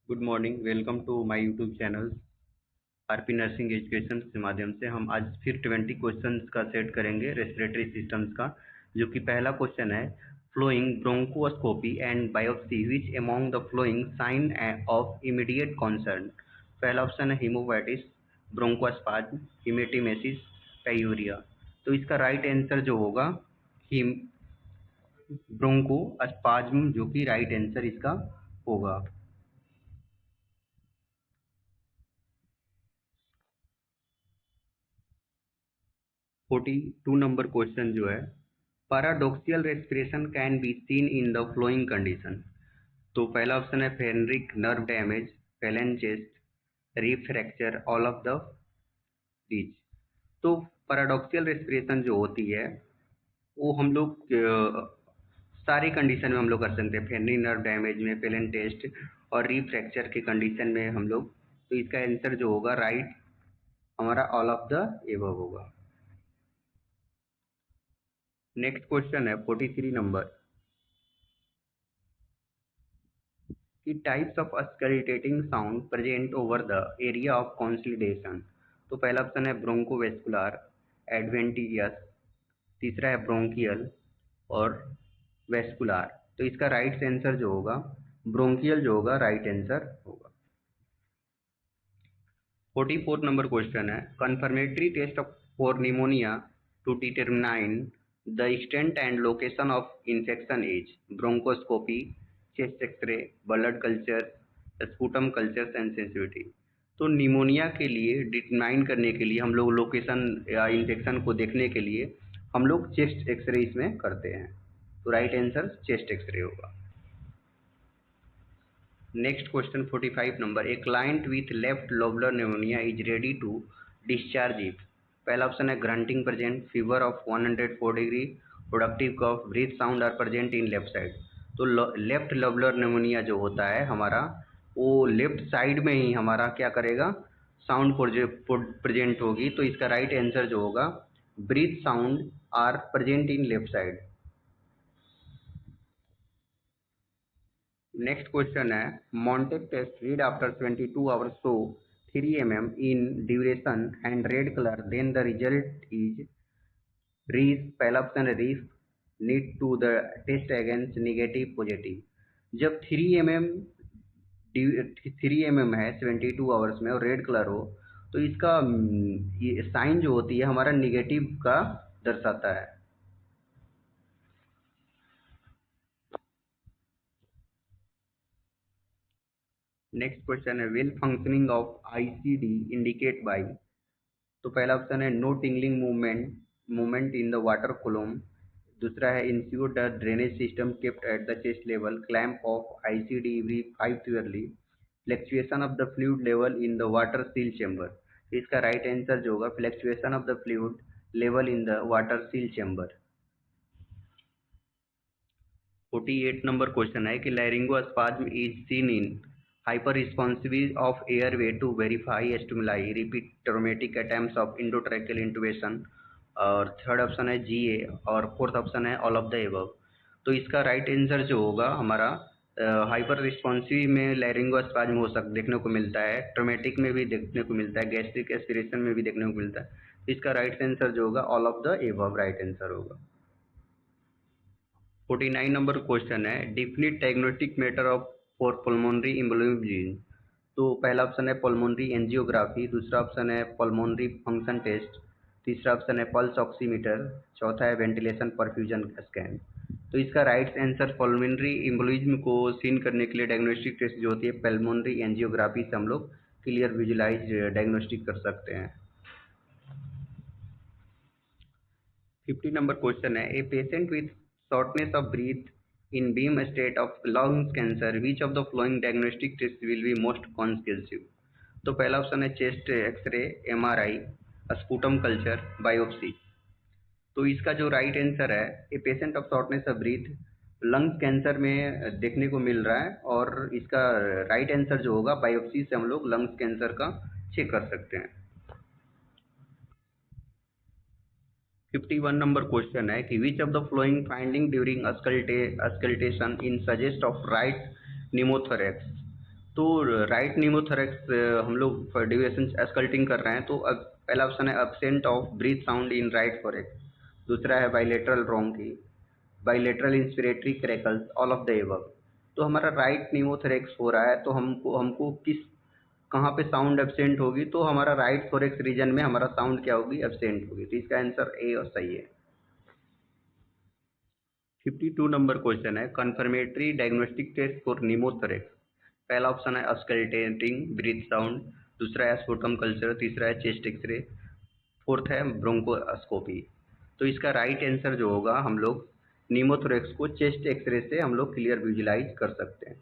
Good morning. Welcome to my YouTube channel RP nursing education के माध्यम से हम आज फिर 20 क्वेश्चंस का सेट करेंगे रेस्पिरेटरी सिस्टम्स का। जो कि पहला क्वेश्चन है, following bronchoscopy and biopsy which among the following sign of immediate concern. पहला ऑप्शन है हीमोवाइटिस, ब्रोंकोस्पाज्म, हिमेटिमेसिस, टायूरिया। तो इसका राइट आंसर जो होगा हिम ब्रोंकोस्पाज्म, जो कि राइट आंसर इसका होगा। 42 नंबर क्वेश्चन जो है, paradoxical respiration can be seen in the following condition. तो पहला ऑप्शन है phrenic nerve damage, flail chest, rib fracture, all of the these. तो पैराडॉक्सियल रेस्पिरेशन जो होती है वो हम लोग सारी कंडीशन में हम लोग कर सकते हैं। फेनरिक नर्व डैमेज में, फेलेंटेस्ट और रिब फ्रैक्चर के कंडीशन में हम लोग। तो इसका आंसर जो होगा राइट हमारा ऑल ऑफ द एबव होगा। नेक्स्ट क्वेश्चन है 43 नंबर कि types of auscultating sound present over the area of consolidation. तो पहला ऑप्शन है ब्रोंकोवेस्कुलर, एडवेंटिशियस, तीसरा है ब्रोंकियल और वेस्कुलर। तो इसका राइट आंसर जो होगा ब्रोंकियल जो होगा राइट आंसर होगा। 44 नंबर क्वेश्चन है, confirmatory test for pneumonia to determine the extent and location of infection is bronchoscopy, chest X ray, blood culture, sputum culture and sensitivity. तो निमोनिया के लिए डिटरमाइन करने के लिए हम लोग लोकेशन या इन्फेक्शन को देखने के लिए हम लोग चेस्ट एक्सरे इसमें करते हैं। तो राइट आंसर चेस्ट एक्सरे होगा। Next question 45 number, a client with left lobular pneumonia is ready to discharge if. पहला ऑप्शन है grunting present, fever of 104 degree, productive cough, breath sound are present in left side. तो left lobular pneumonia जो होता है हमारा वो left side में ही हमारा क्या करेगा, साउंड प्रेजेंट होगी। तो इसका राइट आंसर जो होगा breath sound are present in left side. Next question है, Mantoux test read after 22 hours show 3 mm in duration and red colour, then the result is रीज। पहला ऑप्शन है रीफ, need to the test against negative positive. जब 3 mm है 72 hours में और red colour हो तो इसका ये साइन जो होती है हमारा निगेटिव का दर्शाता है। नेक्स्ट क्वेश्चन है, well functioning of ICD indicate by. तो पहला ऑप्शन है no tingling movement in the water column, दूसरा है ensure the drainage system kept at the chest level, clamp of ICD every 5 yearly, fluctuation of the fluid level in the water seal chamber. इसका right answer जो होगा fluctuation of the fluid level in the water seal chamber. 48 number question है कि laryngospasm is seen in hyper responsive of airway to verify stimuli, repeat traumatic attempts of endotracheal intubation. और third option है GA और fourth option है all of the above. तो इसका right answer जो होगा हमारा हाइपर रिस्पॉन्सिव में लैरिंगोस्पाज्म हो सक देखने को मिलता है, ट्रोमेटिक में भी देखने को मिलता है, गैस्ट्रिक एस्पिरेशन में भी देखने को मिलता है। इसका राइट आंसर जो होगा all of the above right answer होगा। 49 नंबर क्वेश्चन है, definite diagnostic method of for pulmonary embolism. तो पहला ऑप्शन है पल्मोनरी एंजियोग्राफी, दूसरा ऑप्शन है पल्मोनरी फंक्शन टेस्ट, तीसरा ऑप्शन है पल्स ऑक्सीमीटर, चौथा है वेंटिलेशन परफ्यूजन स्कैन। तो इसका राइट आंसर पल्मोनरी एम्बोलिज्म को सीन करने के लिए डायग्नोस्टिक टेस्ट जो होती है पल्मोनरी एंजियोग्राफी से हम लोग क्लियर विजुलाइज डायग्नोस्टिक कर सकते हैं। 50 नंबर क्वेश्चन है, a patient with shortness of breath in beam state of lungs cancer, which of the following diagnostic test will be most conclusive. तो पहला ऑप्शन है chest x-ray, MRI, sputum culture, biopsy. तो इसका जो right answer है, a patient of shortness of breath lungs cancer में देखने को मिल रहा है और इसका राइट आंसर जो होगा बायोप्सी से हम लोग लंग्स कैंसर का चेक कर सकते हैं। 51 नंबर क्वेश्चन है कि which of the following finding during auscultation in suggest of right pneumothorax. तो राइट निमोथोरेक्स हम लोग ड्यूरेशन स्कल्टिंग कर रहे हैं, तो अब पहला ऑप्शन है absent of breath sound in right forex, दूसरा है bilateral bronchi, bilateral inspiratory crackles, all of the above. तो हमारा राइट निमोथोरेक्स हो रहा है, तो हमको हमको किस कहाँ पे साउंड एब्सेंट होगी, तो हमारा राइट थोरेक्स रीजन में हमारा साउंड क्या होगी, एब्सेंट होगी। तो इसका आंसर ए और सही है। 52 नंबर क्वेश्चन है कंफर्मेटरी डायग्नोस्टिक टेस्ट फॉर निमोथोरेक्स। पहला ऑप्शन है अस्कल्टेटिंग ब्रीथ साउंड, दूसरा है स्पुटम कल्चर, तीसरा है चेस्ट एक्सरे, फोर्थ है ब्रोंकोस्कोपी। तो इसका राइट आंसर जो होगा, हम लोग निमोथोरेक्स को चेस्ट एक्सरे से हम लोग क्लियर विजुलाइज कर सकते हैं।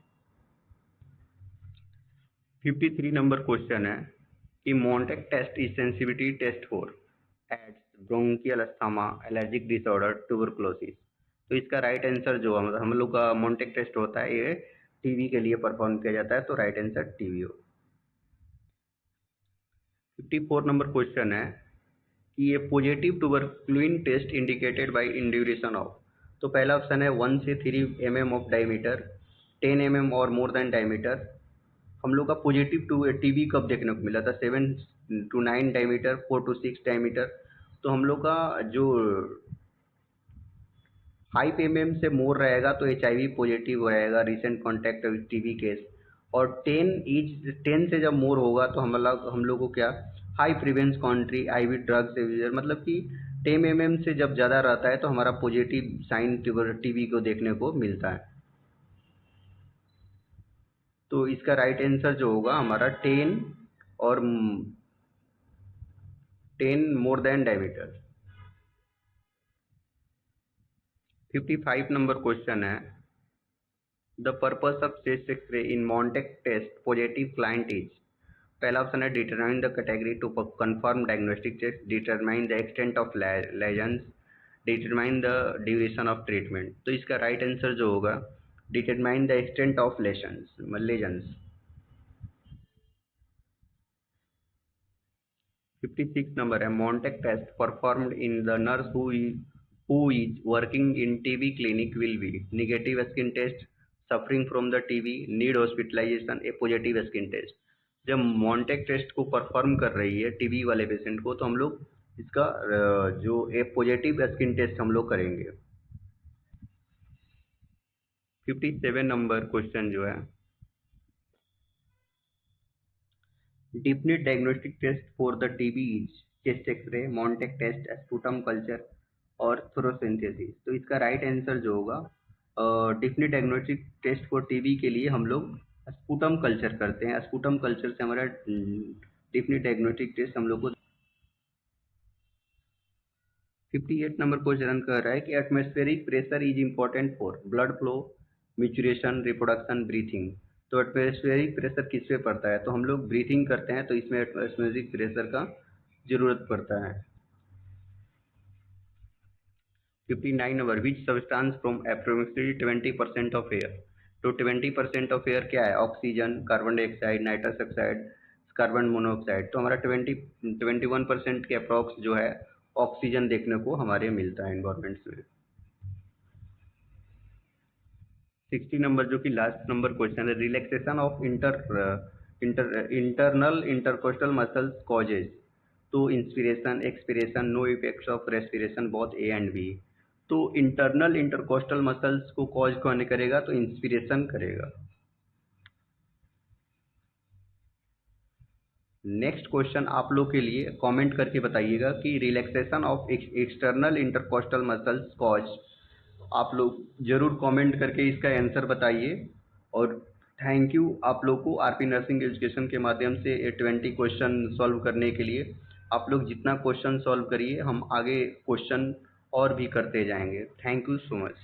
53 नंबर क्वेश्चन है कि Mantoux test is sensitivity test for AIDS, bronchial asthma, allergic disorder, tuberculosis. तो इसका राइट आंसर जो हम लोग का मोंटेक टेस्ट होता है, ये टीबी के लिए परफॉर्म किया जाता है, तो राइट आंसर टीबी हो। 54 नंबर क्वेश्चन है कि ये positive tuberculin test indicated by induration of. तो पहला ऑप्शन है 1 से 3 mm ऑफ डायमीटर, 10 mm और मोर देन डायमीटर। हम लोग का पॉजिटिव टू टीबी कब देखने को मिला था, 7 to 9 डायमीटर, 4 to 6 डायमीटर। तो हम लोग का जो 5 mm से मोर रहेगा तो HIV पॉजिटिव रहेगा, recent contact with TB case. और 10 से जब मोर होगा तो हम लोग को क्या, high prevalence country IV drugs user, मतलब कि 10 mm से जब ज़्यादा रहता है तो हमारा पॉजिटिव साइन टीबी को देखने को मिलता है। तो इसका राइट आंसर जो होगा हमारा 10 और 10 more than diameter. 55 number question है the purpose of chest x-ray in Mantoux test positive client is. पहला ऑप्शन है determine the category to confirm diagnostic test, determine the extent of lesions, determine the duration of treatment. तो इसका right answer जो होगा determine the extent of lesions. 56 number है Mantoux test performed in the nurse who is working in TB clinic will be negative skin test, suffering from the TB, need hospitalization, a positive skin test। जब मॉन्टेक test को perform कर रही है TB वाले patient को, तो हम लोग इसका जो ए पॉजिटिव स्किन टेस्ट हम लोग करेंगे। 57 नंबर क्वेश्चन जो है definite diagnostic test for the TB is chest X-ray, Montec test, sputum culture और थोरोसिंथेसिस। तो इसका राइट आंसर जो होगा definite diagnostic test for TB के लिए हम लोग स्पुटम कल्चर करते हैं। स्पुटम कल्चर से हमारा डेफिनेट डायग्नोस्टिक टेस्ट हम लोग को। 58 नंबर क्वेश्चन कह रहा है कि atmospheric pressure is important for blood flow, maturation, reproduction, breathing. तो एटमॉस्फेरिक प्रेशर किस पे पड़ता है, तो हम लोग ब्रीथिंग करते हैं, तो इसमें एटमॉस्फेरिक प्रेशर का जरूरत पड़ता है। 59 number which substance from approximately 20% of air. तो 20% ऑफ एयर क्या है, oxygen, carbon dioxide, nitrous oxide, carbon monoxide. तो हमारा 21% के अप्रॉक्स जो है ऑक्सीजन देखने को हमारे मिलता है इन्वायरमेंट्स में। 60 नंबर जो कि लास्ट नंबर क्वेश्चन है relaxation of internal intercostal muscles causes. तो inspiration, expiration, no effects of respiration, both A and B. तो इंटरनल इंटरकोस्टल मसल्स को कॉज कौन करेगा, तो इंस्पिरेशन करेगा। नेक्स्ट क्वेश्चन आप लोग के लिए कमेंट करके बताइएगा कि relaxation of external intercostal muscles cause. आप लोग जरूर कमेंट करके इसका आंसर बताइए। और थैंक यू आप लोग को आरपी नर्सिंग एजुकेशन के माध्यम से 20 क्वेश्चन सॉल्व करने के लिए। आप लोग जितना क्वेश्चन सॉल्व करिए, हम आगे क्वेश्चन और भी करते जाएंगे। Thank you so much.